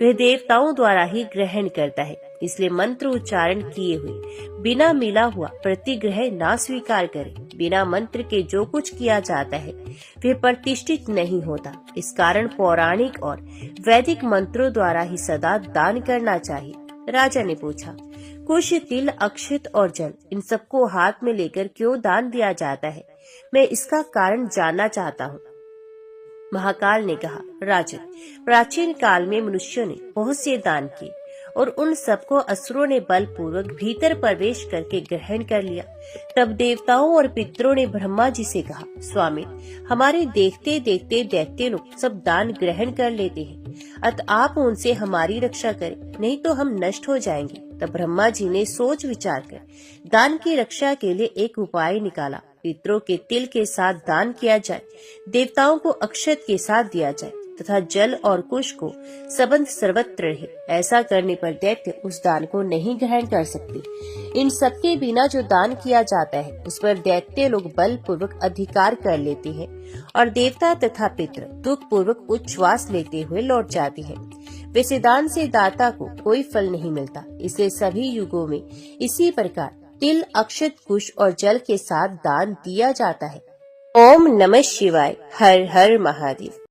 वह देवताओं द्वारा ही ग्रहण करता है। इसलिए मंत्र उच्चारण किए हुए बिना मिला हुआ प्रतिग्रह ना स्वीकार करें। बिना मंत्र के जो कुछ किया जाता है वह प्रतिष्ठित नहीं होता। इस कारण पौराणिक और वैदिक मंत्रों द्वारा ही सदा दान करना चाहिए। राजा ने पूछा, कुश, तिल, अक्षत और जल इन सबको हाथ में लेकर क्यों दान दिया जाता है? मैं इसका कारण जानना चाहता हूँ। महाकाल ने कहा, राजन, प्राचीन काल में मनुष्यों ने बहुत से दान किए और उन सबको असुरों ने बलपूर्वक भीतर प्रवेश करके ग्रहण कर लिया। तब देवताओं और पितरों ने ब्रह्मा जी से कहा, स्वामी, हमारे देखते देखते दैत्य लोग सब दान ग्रहण कर लेते हैं, अतः आप उनसे हमारी रक्षा करें, नहीं तो हम नष्ट हो जाएंगे। तब ब्रह्मा जी ने सोच विचार कर दान की रक्षा के लिए एक उपाय निकाला। पितरों के तिल के साथ दान किया जाए, देवताओं को अक्षत के साथ दिया जाए तथा जल और कुश को संबंध सर्वत्र रहे। ऐसा करने पर दैत्य उस दान को नहीं ग्रहण कर सकते। इन सबके बिना जो दान किया जाता है उस पर दैत्य लोग बल पूर्वक अधिकार कर लेते हैं और देवता तथा पितृ दुख पूर्वक उच्छ्वास लेते हुए लौट जाते हैं। वैसे दान से दाता को कोई फल नहीं मिलता। इसलिए सभी युगों में इसी प्रकार तिल, अक्षत, कुश और जल के साथ दान दिया जाता है। ओम नमः शिवाय। हर हर महादेव।